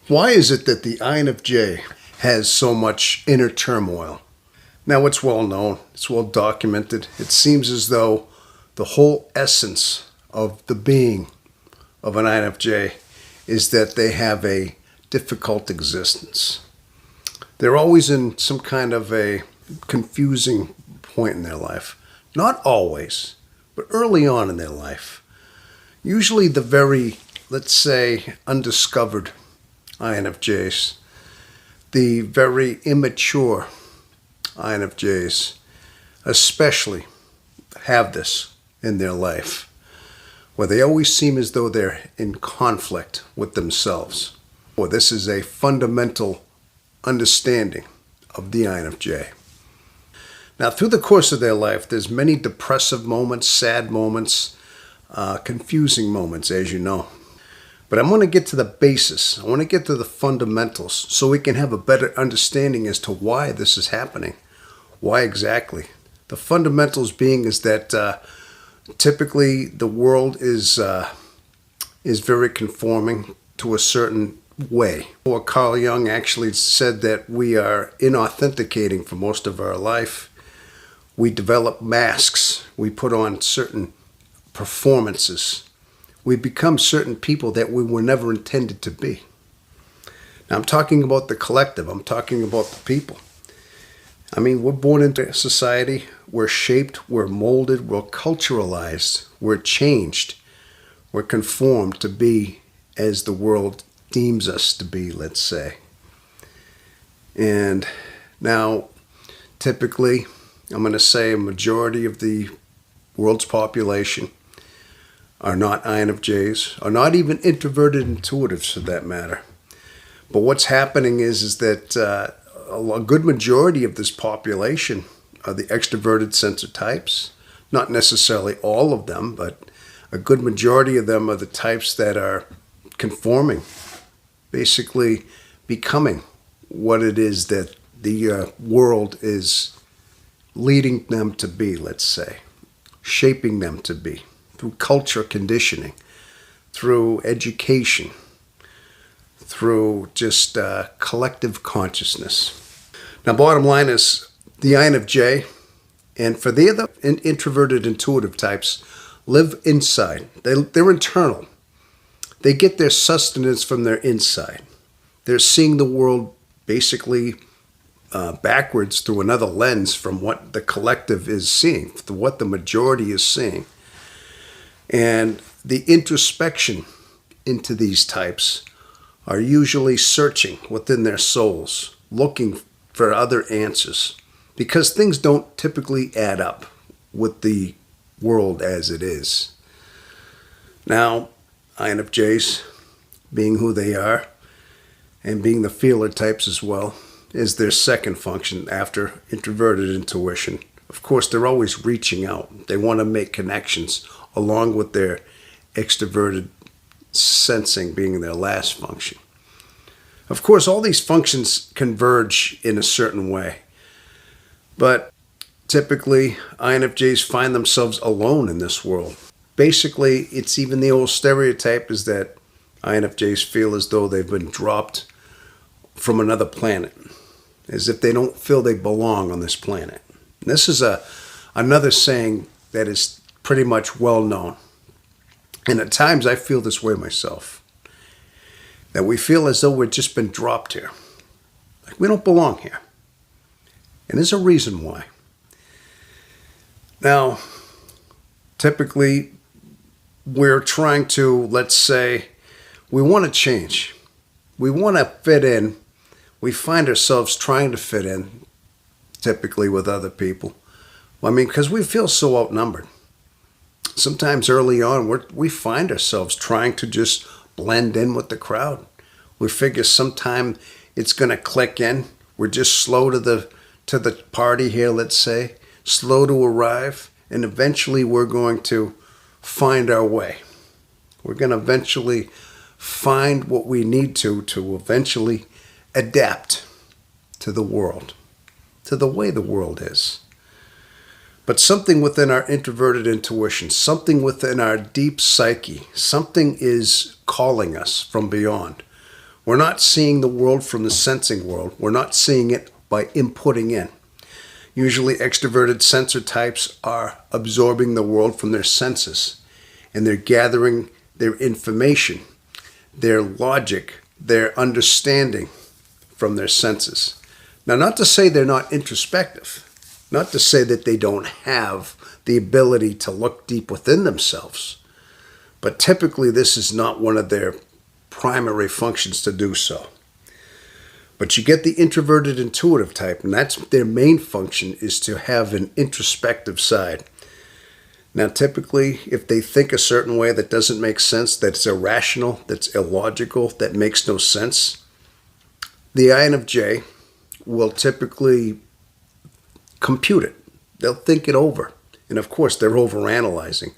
Why is it that the INFJ has so much inner turmoil? Now, it's well known, it's well documented. It seems as though the whole essence of the being of an INFJ is that they have a difficult existence. They're always in some kind of a confusing point in their life. Not always, but early on in their life. Usually the very, let's say, undiscovered INFJs, the very immature INFJs especially have this in their life, where they always seem as though they're in conflict with themselves. Well, this is a fundamental understanding of the INFJ. Now, through the course of their life, there's many depressive moments, sad moments, confusing moments, as you know. But I'm going to get to the basis. I want to get to the fundamentals so we can have a better understanding as to why this is happening. Why exactly? The fundamentals being is that typically the world is very conforming to a certain way. Or Carl Jung actually said that we are inauthenticating for most of our life. We develop masks. We put on certain performances. We become certain people that we were never intended to be. Now, I'm talking about the collective. I'm talking about the people. I mean, we're born into a society. We're shaped. We're molded. We're culturalized. We're changed. We're conformed to be as the world deems us to be, let's say. And now, typically, I'm going to say a majority of the world's population are not INFJs, are not even introverted intuitives for that matter. But what's happening is that a good majority of this population are the extroverted sensor types. Not necessarily all of them, but a good majority of them are the types that are conforming, basically becoming what it is that the world is leading them to be, let's say, shaping them to be. Through culture conditioning, through education, through just collective consciousness. Now, bottom line is the INFJ, and for the other introverted intuitive types, live inside. They're internal. They get their sustenance from their inside. They're seeing the world basically backwards through another lens from what the collective is seeing, what the majority is seeing. And the introspection into these types are usually searching within their souls, looking for other answers, because things don't typically add up with the world as it is. Now, INFJs, being who they are, and being the feeler types as well, is their second function after introverted intuition. Of course, they're always reaching out. They want to make connections along with their extroverted sensing being their last function. Of course, all these functions converge in a certain way. But typically, INFJs find themselves alone in this world. Basically, it's even the old stereotype is that INFJs feel as though they've been dropped from another planet, as if they don't feel they belong on this planet. And this is another saying that is pretty much well known. And at times I feel this way myself. That we feel as though we've just been dropped here. Like we don't belong here. And there's a reason why. Now, typically we're trying to, let's say, we want to change. We want to fit in. We find ourselves trying to fit in, typically with other people. I mean, because we feel so outnumbered. Sometimes early on, we find ourselves trying to just blend in with the crowd. We figure sometime it's going to click in. We're just slow to the party here, let's say, slow to arrive, and eventually we're going to find our way. We're going to eventually find what we need to eventually adapt to the world, to the way the world is. But something within our introverted intuition, something within our deep psyche, something is calling us from beyond. We're not seeing the world from the sensing world. We're not seeing it by inputting in. Usually extroverted sensor types are absorbing the world from their senses, and they're gathering their information, their logic, their understanding from their senses. Now, not to say they're not introspective, not to say that they don't have the ability to look deep within themselves, but typically this is not one of their primary functions to do so. But you get the introverted intuitive type, and that's their main function, is to have an introspective side. Now, typically, if they think a certain way that doesn't make sense, that's irrational, that's illogical, that makes no sense, the INFJ will typically compute it. They'll think it over. And of course, they're overanalyzing.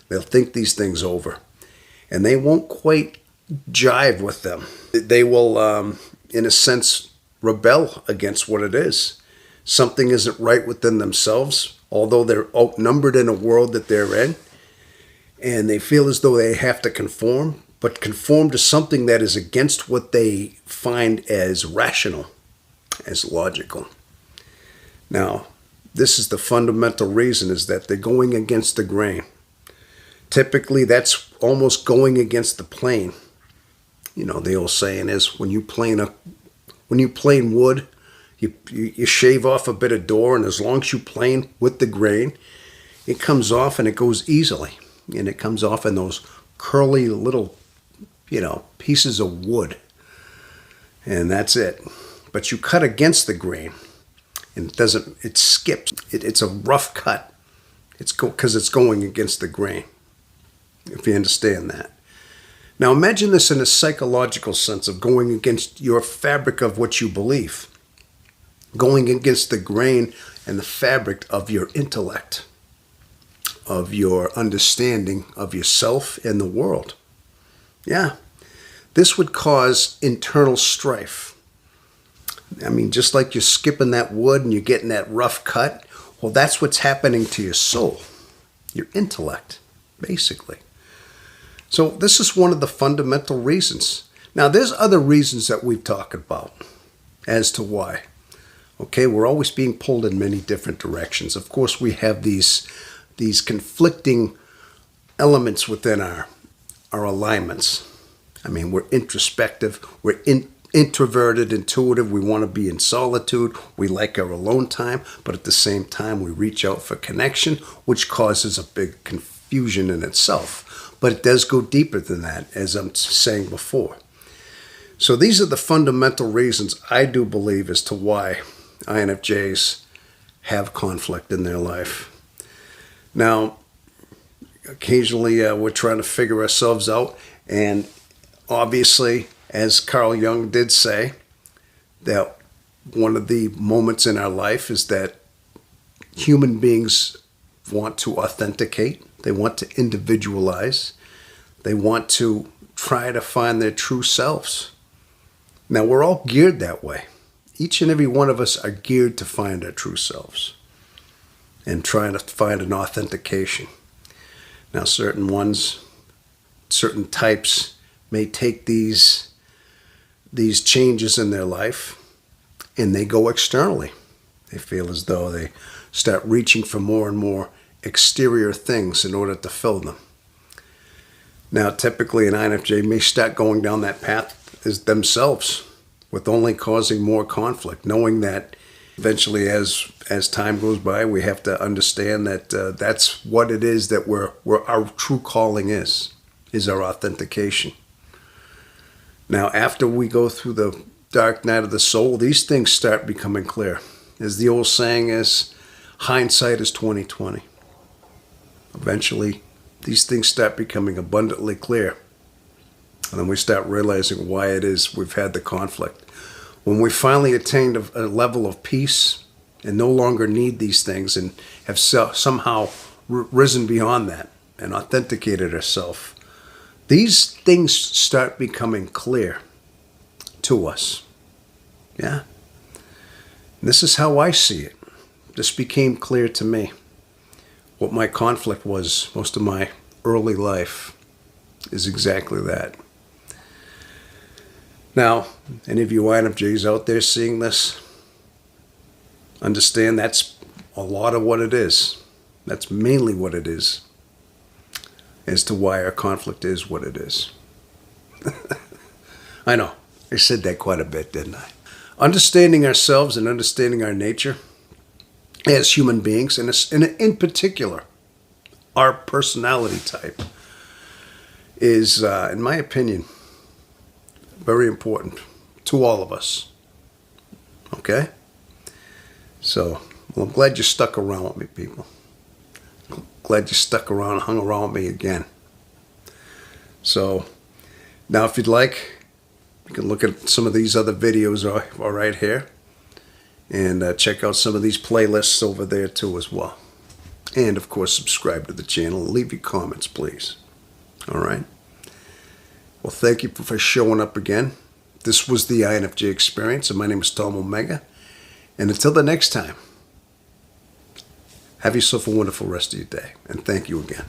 They'll think these things over. And they won't quite jive with them. They will, in a sense, rebel against what it is. Something isn't right within themselves, although they're outnumbered in a world that they're in. And they feel as though they have to conform, but conform to something that is against what they find as rational, as logical. Now, this is the fundamental reason, is that they're going against the grain. Typically, that's almost going against the plane. You know, the old saying is, when you plane wood, you shave off a bit of door, and as long as you plane with the grain, it comes off and it goes easily. And it comes off in those curly little, pieces of wood. And that's it. But you cut against the grain, and it skips. It's a rough cut. Because it's going against the grain, if you understand that. Now imagine this in a psychological sense of going against your fabric of what you believe. Going against the grain and the fabric of your intellect, of your understanding of yourself and the world. Yeah, this would cause internal strife. I mean, just like you're skipping that wood and you're getting that rough cut, well, that's what's happening to your soul, your intellect, basically. So this is one of the fundamental reasons. Now, there's other reasons that we've talked about as to why. Okay, we're always being pulled in many different directions. Of course, we have these conflicting elements within our alignments. I mean, we're introspective, we're introverted, intuitive, we want to be in solitude, we like our alone time, but at the same time, we reach out for connection, which causes a big confusion in itself. But it does go deeper than that, as I'm saying before. So these are the fundamental reasons I do believe as to why INFJs have conflict in their life. Now, occasionally we're trying to figure ourselves out, and obviously, as Carl Jung did say, that one of the moments in our life is that human beings want to authenticate, they want to individualize, they want to try to find their true selves. Now, we're all geared that way. Each and every one of us are geared to find our true selves and trying to find an authentication. Now, certain types may take these changes in their life and they go externally. They feel as though they start reaching for more and more exterior things in order to fill them. Now, typically an INFJ may start going down that path as themselves, with only causing more conflict, knowing that eventually as time goes by, we have to understand that that's what it is that our true calling is our authentication. Now, after we go through the dark night of the soul, these things start becoming clear. As the old saying is, hindsight is 20/20. Eventually, these things start becoming abundantly clear. And then we start realizing why it is we've had the conflict. When we finally attained a level of peace and no longer need these things and have somehow risen beyond that and authenticated ourselves, these things start becoming clear to us. Yeah. And this is how I see it. This became clear to me. What my conflict was most of my early life is exactly that. Now, any of you INFJs out there seeing this, understand that's a lot of what it is. That's mainly what it is as to why our conflict is what it is. I know, I said that quite a bit, didn't I? Understanding ourselves and understanding our nature as human beings, and in particular, our personality type, is, in my opinion, very important to all of us. Okay? So, well, I'm glad you stuck around with me, people. Glad you stuck around and hung around with me again. So, now if you'd like, you can look at some of these other videos right here. And check out some of these playlists over there too as well. And of course, subscribe to the channel and leave your comments, please. All right? Well, thank you for showing up again. This was the INFJ Experience, and my name is Tom Omega. And until the next time, have yourself a wonderful rest of your day. And thank you again.